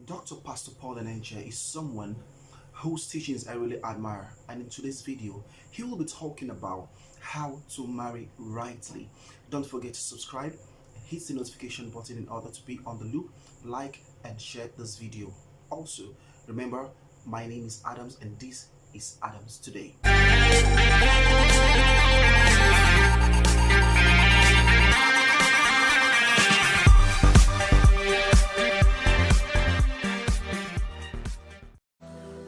Dr. Pastor Paul Enenche is someone whose teachings I really admire, and in today's video he will be talking about how to marry rightly. Don't forget to subscribe, hit the notification button in order to be on the loop, like and share this video. Also remember, my name is Adams and this is Adams Today.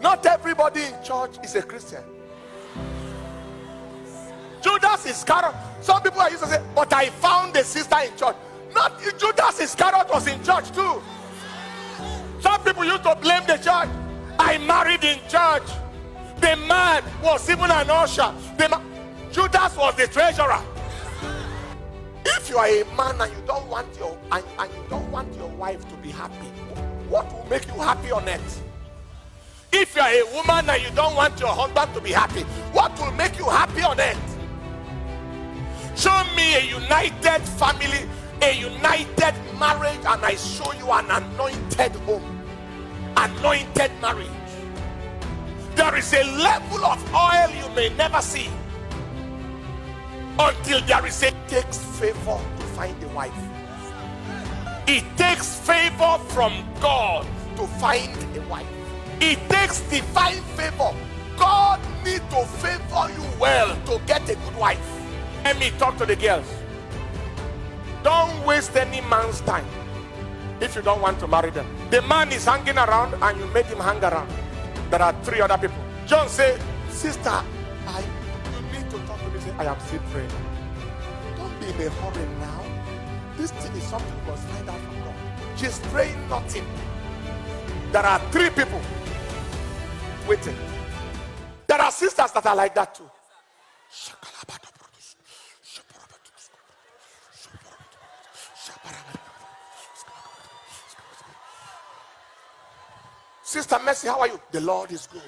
Not everybody in church is a Christian. Judas Iscariot. Some people are used to say, but I found a sister in church. Not Judas Iscariot was in church too. Some people used to blame the church. I married in church. The man was even an usher. Judas was the treasurer. If you are a man and you don't want your wife to be happy, what will make you happy on earth? If you are a woman and you don't want your husband to be happy, what will make you happy on earth? Show me a united family, a united marriage, and I show you an anointed home, anointed marriage. There is a level of oil you may never see until there is it takes favor to find a wife. It takes favor from God to find a wife. It takes divine favor. God needs to favor you well to get a good wife. Let me talk to the girls. Don't waste any man's time if you don't want to marry them. The man is hanging around and you make him hang around. There are 3 other people. John said, sister, you need to talk to me. Say, I am still praying. Don't be in a hurry now. This thing is something we must find out from God. She's praying nothing. There are 3 people waiting. There are sisters that are like that too. Sister Mercy, how are you? The Lord is good.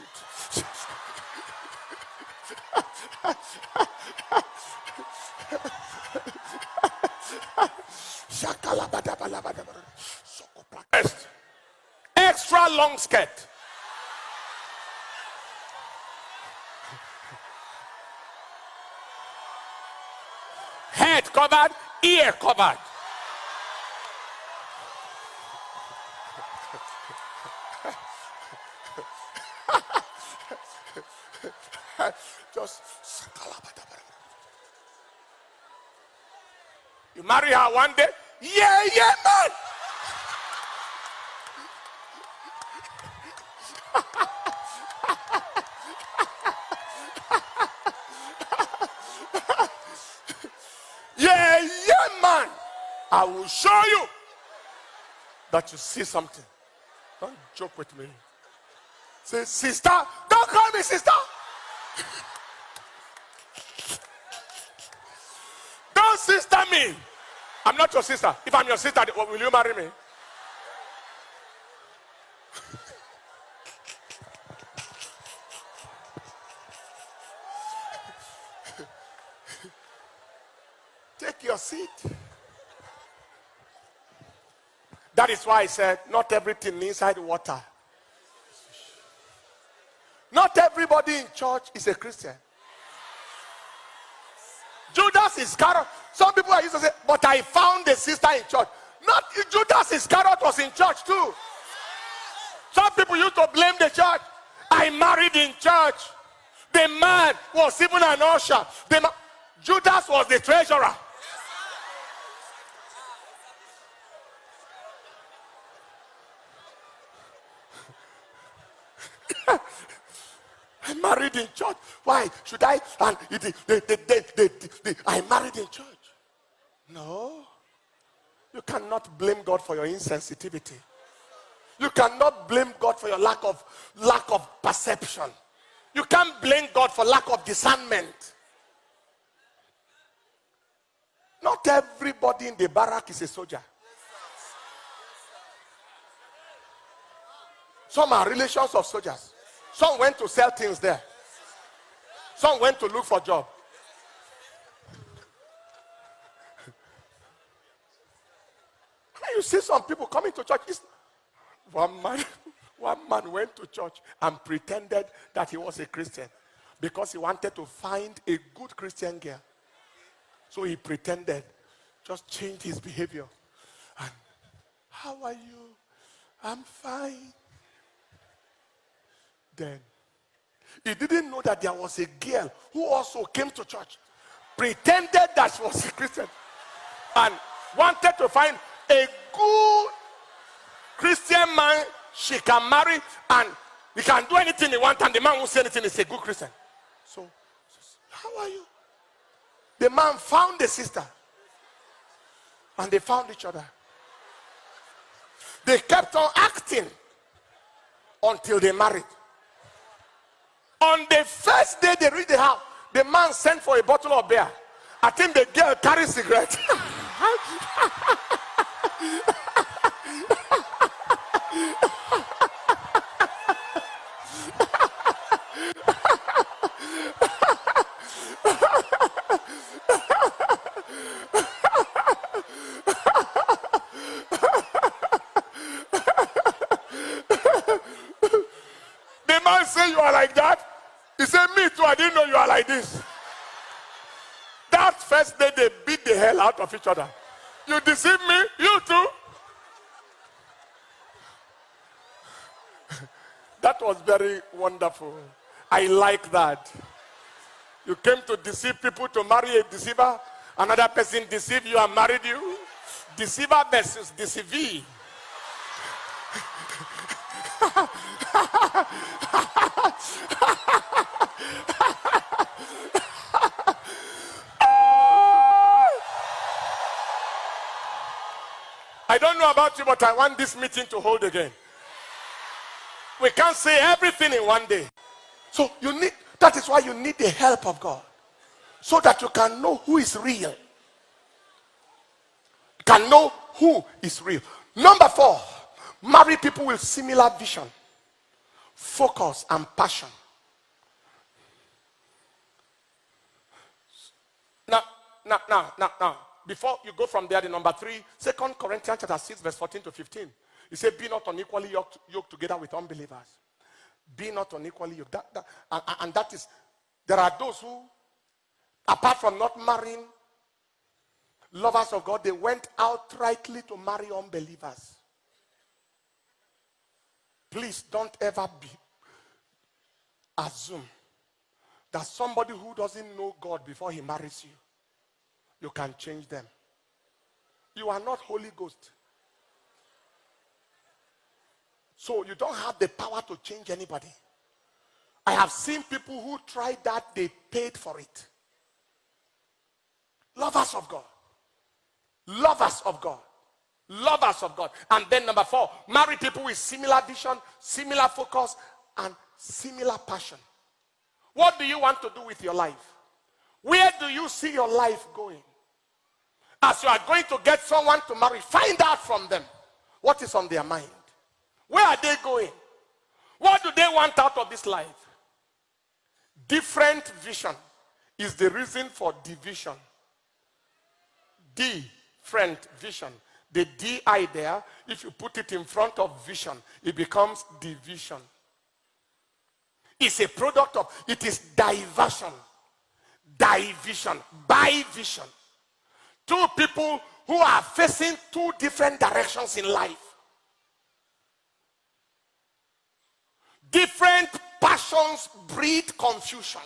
Extra long skirt. Head covered, ear covered. Just you marry her one day, yeah, man. Yeah, man. I will show you that you see something. Don't joke with me. Say, sister, don't call me sister. Don't sister me. I'm not your sister. If I'm your sister, will you marry me? Take your seat. That is why I said, not everything inside water. Not everybody in church is a Christian. Judas Iscariot. Some people are used to say, but I found a sister in church. Not Judas Iscariot was in church too. Some people used to blame the church. I married in church. The man was even an usher. Judas was the treasurer. I married in church. Why should I? And I married in church. No. You cannot blame God for your insensitivity. You cannot blame God for your lack of perception. You can't blame God for lack of discernment. Not everybody in the barrack is a soldier. Some are relations of soldiers. Some went to sell things there. Some went to look for a job. You see some people coming to church. One man went to church and pretended that he was a Christian because he wanted to find a good Christian girl. So he pretended, just changed his behavior. And, how are you? I'm fine. Then he didn't know that there was a girl who also came to church, pretended that she was a Christian, and wanted to find a good Christian man she can marry, and he can do anything he wants, and the man won't say anything. He's a good Christian. So, how are you? The man found the sister, and they found each other. They kept on acting until they married. On the first day they reached the house, the man sent for a bottle of beer. I think the girl carried cigarette. The man said, "You are like that?" He said, "Me too, I didn't know you are like this." That first day they beat the hell out of each other. "You deceive me, you too." That was very wonderful. I like that. You came to deceive people to marry a deceiver. Another person deceived you and married you. Deceiver versus deceivee. I don't know about you, but I want this meeting to hold again. We can't say everything in one day. So that is why you need the help of God. So that you can know who is real. You can know who is real. Number 4, marry people with similar vision, focus, and passion. Now, before you go from there, the number 3, 2 Corinthians chapter 6, verse 14 to 15. He said, "Be not unequally yoked together with unbelievers." Be not unequally yoked. And that is, there are those who, apart from not marrying lovers of God, they went outrightly to marry unbelievers. Please don't ever assume that somebody who doesn't know God before he marries you, you can change them. You are not Holy Ghost. So you don't have the power to change anybody. I have seen people who tried that, they paid for it. Lovers of God. Lovers of God. Lovers of God. And then number 4, marry people with similar vision, similar focus, and similar passion. What do you want to do with your life? Where do you see your life going? As you are going to get someone to marry, find out from them what is on their mind. Where are they going? What do they want out of this life? Different vision is the reason for division. Different vision. The DI there, if you put it in front of vision, it becomes division. It's a product of, it is diversion. Division. Bivision. Two people who are facing two different directions in life. Different passions breed confusion.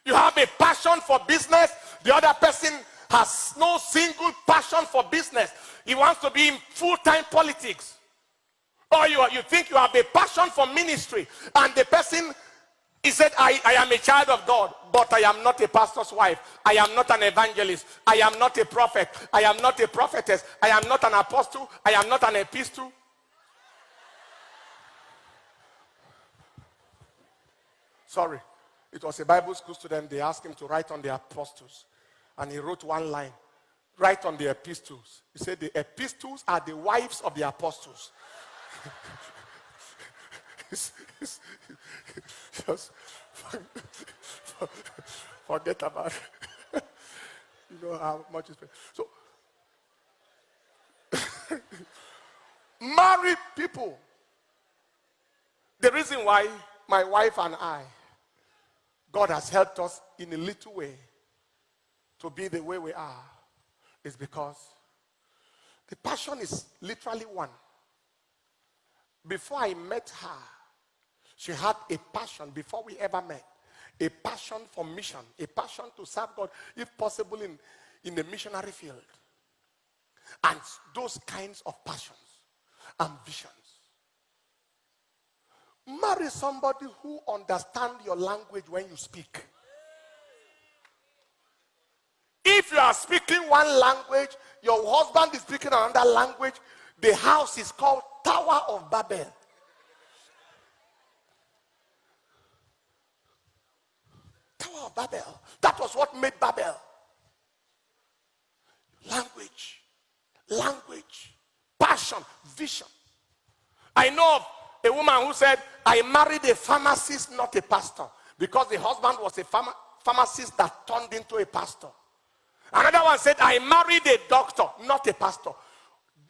You have a passion for business, the other person has no single passion for business. He wants to be in full-time politics. Or you think you have a passion for ministry, and the person, he said, I am a child of God, but I am not a pastor's wife. I am not an evangelist. I am not a prophet. I am not a prophetess. I am not an apostle. I am not an epistle. Sorry, it was a Bible school student. They asked him to write on the apostles, and he wrote one line, write on the epistles. He said the epistles are the wives of the apostles. Just forget about it. You know how much is paid. So Married people. The reason why my wife and I, God has helped us in a little way to be the way we are, is because the passion is literally one. Before I met her, she had a passion before we ever met. A passion for mission, a passion to serve God, if possible in the missionary field. And those kinds of passions and visions. Marry somebody who understands your language when you speak. If you are speaking one language, your husband is speaking another language, the house is called Tower of Babel. Tower of Babel. That was what made Babel. Language, passion, vision. I know of a woman who said, I married a pharmacist, not a pastor, because the husband was a pharmacist that turned into a pastor. Another one said, I married a doctor, not a pastor.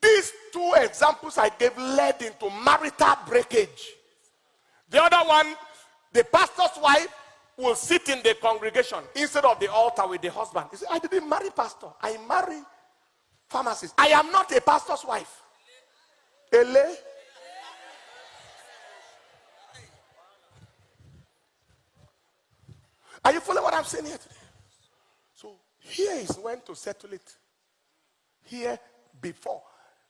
These two examples I gave led into marital breakage. The other one, the pastor's wife will sit in the congregation instead of the altar with the husband. He said, I didn't marry pastor, I marry pharmacist. I am not a pastor's wife. Ele. Are you following what I'm saying here today? So here is when to settle it. Here, before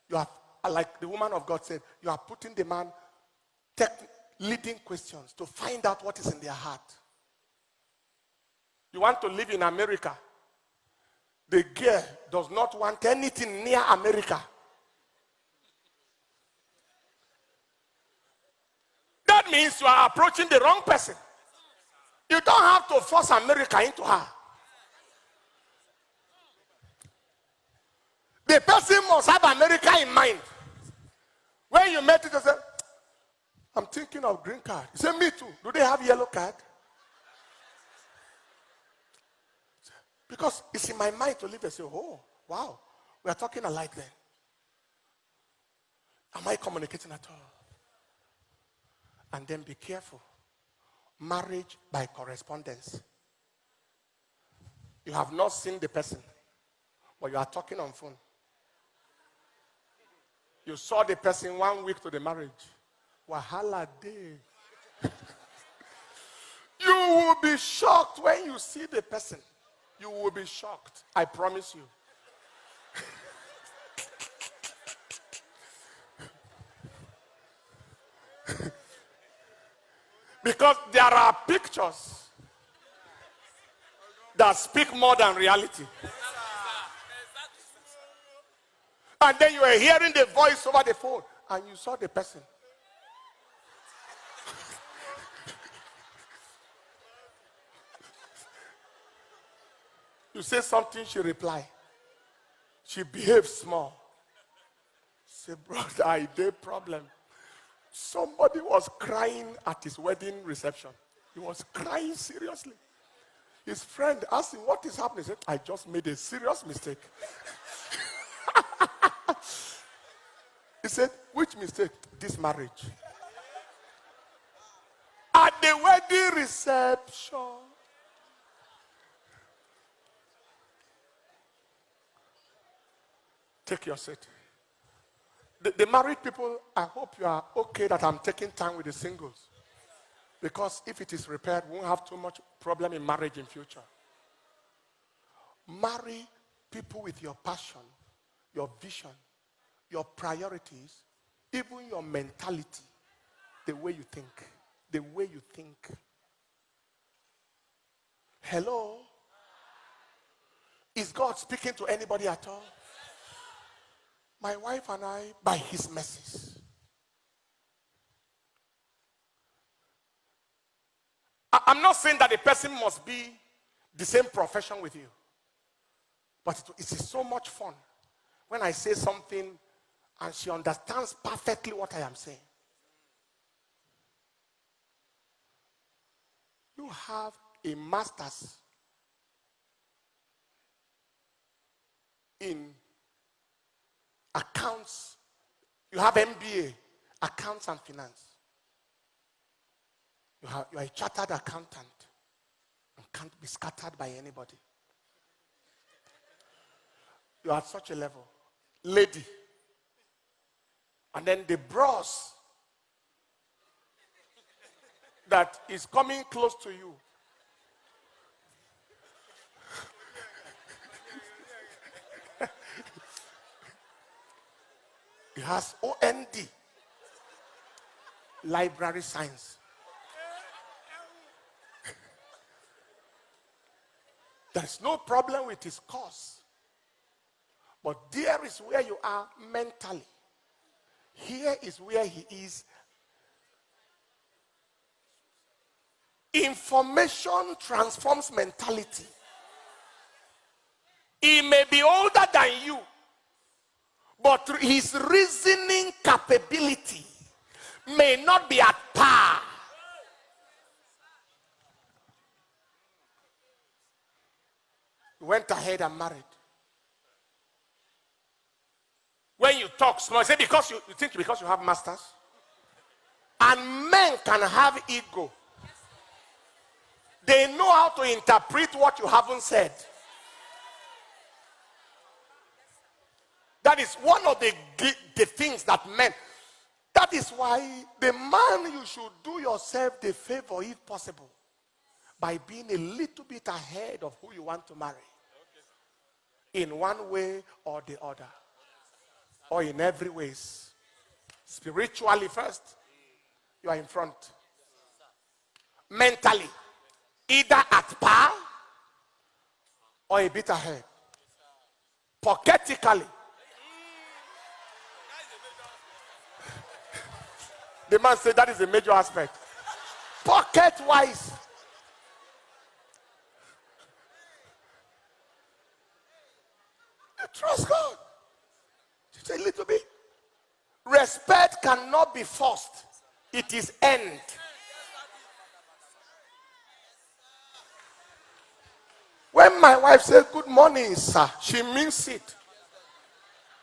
you are, like the woman of God said, you are putting the man leading questions to find out what is in their heart. You want to live in America. The girl does not want anything near America. That means you are approaching the wrong person. You don't have to force America into her. The person must have America in mind. When you met it, you say, I'm thinking of green card. You say, me too. Do they have yellow card? Because it's in my mind to live and say, oh, wow, we are talking alike then. Am I communicating at all? And then be careful. Marriage by correspondence. You have not seen the person, but you are talking on phone. You saw the person 1 week to the marriage. Wahala day. You will be shocked when you see the person. You will be shocked. I promise you. Because there are pictures that speak more than reality. And then you are hearing the voice over the phone and you saw the person. You say something, she reply. She behaves small. Say, brother, I did problem. Somebody was crying at his wedding reception. He was crying seriously. His friend asked him, what is happening? He said, I just made a serious mistake. He said, which mistake? This marriage. At the wedding reception. Take your seat. The married people, I hope you are okay that I'm taking time with the singles. Because if it is repaired, we won't have too much problem in marriage in future. Marry people with your passion, your vision, your priorities, even your mentality, the way you think. The way you think. Hello? Is God speaking to anybody at all? My wife and I, by his mercies. I'm not saying that a person must be the same profession with you. But it is so much fun when I say something and she understands perfectly what I am saying. You have a master's in accounts You have MBA, accounts and finance. You are a chartered accountant and can't be scattered by anybody. You are at such a level. Lady. And then the bros that is coming close to you. He has OND, library science. There's no problem with his course. But there is where you are mentally. Here is where he is. Information transforms mentality. He may be older than you, but his reasoning capability may not be at par. He went ahead and married. When you talk small, say because you think because you have masters. And men can have ego. They know how to interpret what you haven't said. That is one of the things that men. That is why the man, you should do yourself the favor if possible by being a little bit ahead of who you want to marry. In one way or the other. Or in every ways. Spiritually first, you are in front. Mentally, either at par or a bit ahead. Pocketically, the man said that is a major aspect. Pocket-wise. You trust God. Just a little bit. Respect cannot be forced. It is earned. When my wife says, "Good morning, sir," she means it.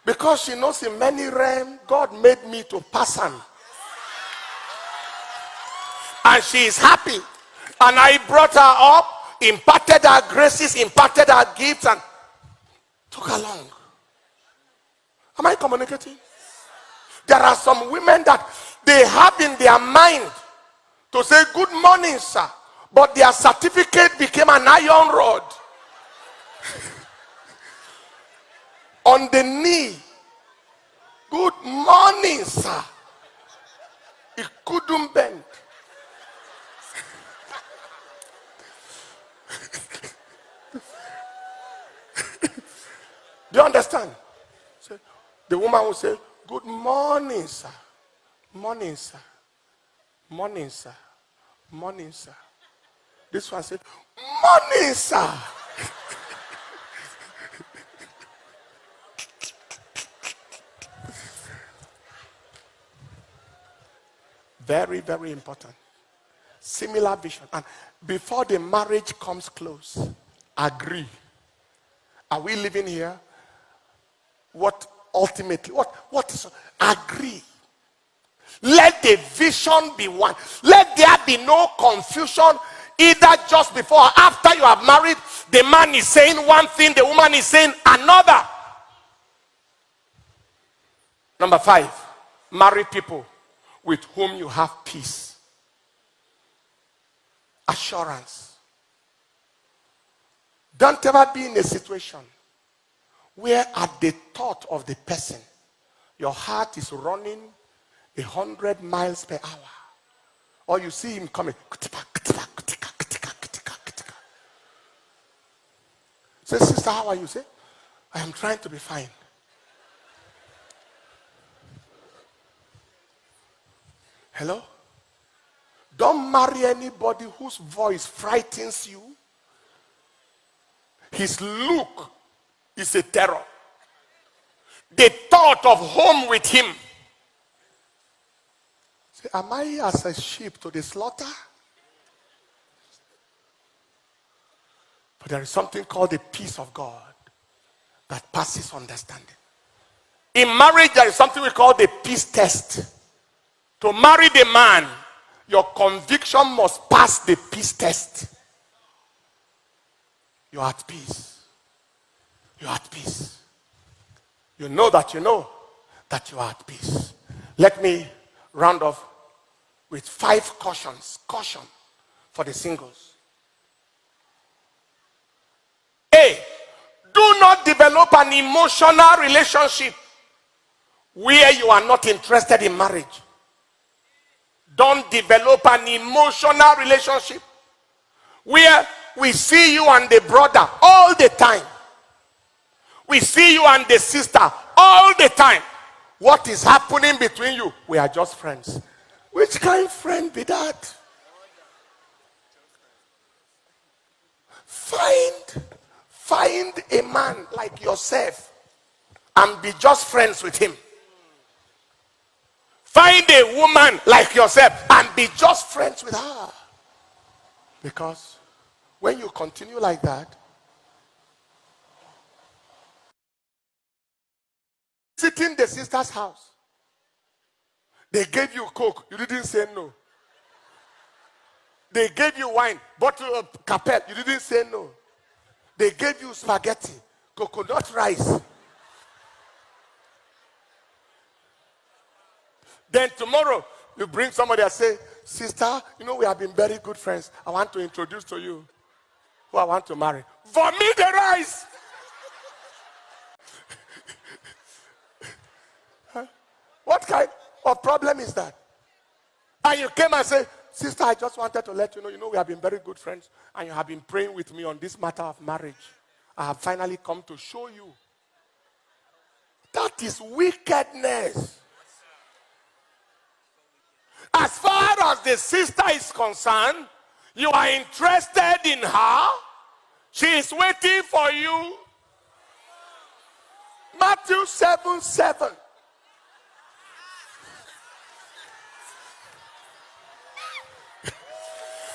Because she knows in many realms, God made me to pass on. And she is happy. And I brought her up, imparted her graces, imparted her gifts, and took her along. Am I communicating? There are some women that they have in their mind to say, "Good morning, sir," but their certificate became an iron rod. On the knee. "Good morning, sir." It couldn't bend. Do you understand? So the woman will say, "Good morning, sir. Morning, sir. Morning, sir. Morning, sir." This one said, "Morning, sir." Very, very important. Similar vision. And before the marriage comes close, agree. Are we living here? What ultimately, what is, agree. Let the vision be one. Let there be no confusion either just before or after you have married. The man is saying one thing, the woman is saying another. Number 5, marry people with whom you have peace, assurance. Don't ever be in a situation where at the thought of the person, your heart is running 100 miles per hour. Or you see him coming. Say, "Sister, how are you?" Say, "I am trying to be fine." Hello? Don't marry anybody whose voice frightens you. His look is a terror. The thought of home with him. Say, "Am I as a sheep to the slaughter?" But there is something called the peace of God that passes understanding. In marriage, there is something we call the peace test. To marry the man, your conviction must pass the peace test. You're at peace. You're at peace. You know that you are at peace. Let me round off with 5 cautions. Caution for the singles. A, do not develop an emotional relationship where you are not interested in marriage. Don't develop an emotional relationship where we see you and the brother all the time. We see you and the sister all the time. What is happening between you? We are just friends. Which kind of friend be that? Find a man like yourself and be just friends with him. Find a woman like yourself and be just friends with her. Because when you continue like that, sitting in the sister's house, they gave you Coke, you didn't say no. They gave you wine, bottle of Capel, you didn't say no. They gave you spaghetti, coconut rice. Then tomorrow, you bring somebody and say, sister, we have been very good friends. I want to introduce to you who I want to marry. Vomit the rice. What kind of problem is that? And you came and said, sister, I just wanted to let you know, we have been very good friends and you have been praying with me on this matter of marriage. I have finally come to show you. That is wickedness. As far as the sister is concerned, you are interested in her. She is waiting for you. Matthew 7:7.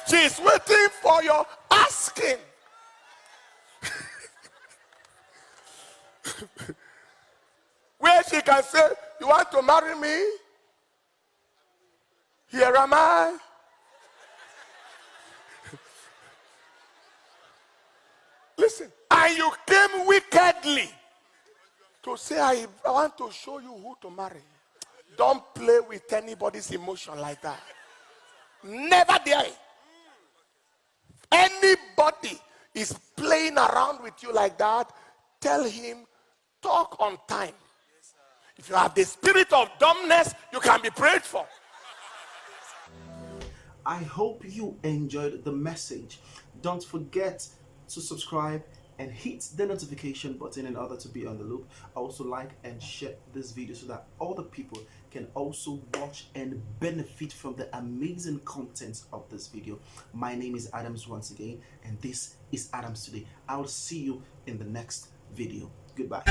She is waiting for your asking. Where she can say, you want to marry me? Here am I. Listen, and you came wickedly to say, I want to show you who to marry. Don't play with anybody's emotion like that. Never dare. Anybody is playing around with you like that, tell him, talk on time. If you have the spirit of dumbness, you can be prayed for. I hope you enjoyed the message. Don't forget to subscribe and hit the notification button in order to be on the loop. Also like and share this video so that other people can also watch and benefit from the amazing content of this video. My name is Adams once again, and this is Adams Today. I will see you in the next video. Goodbye.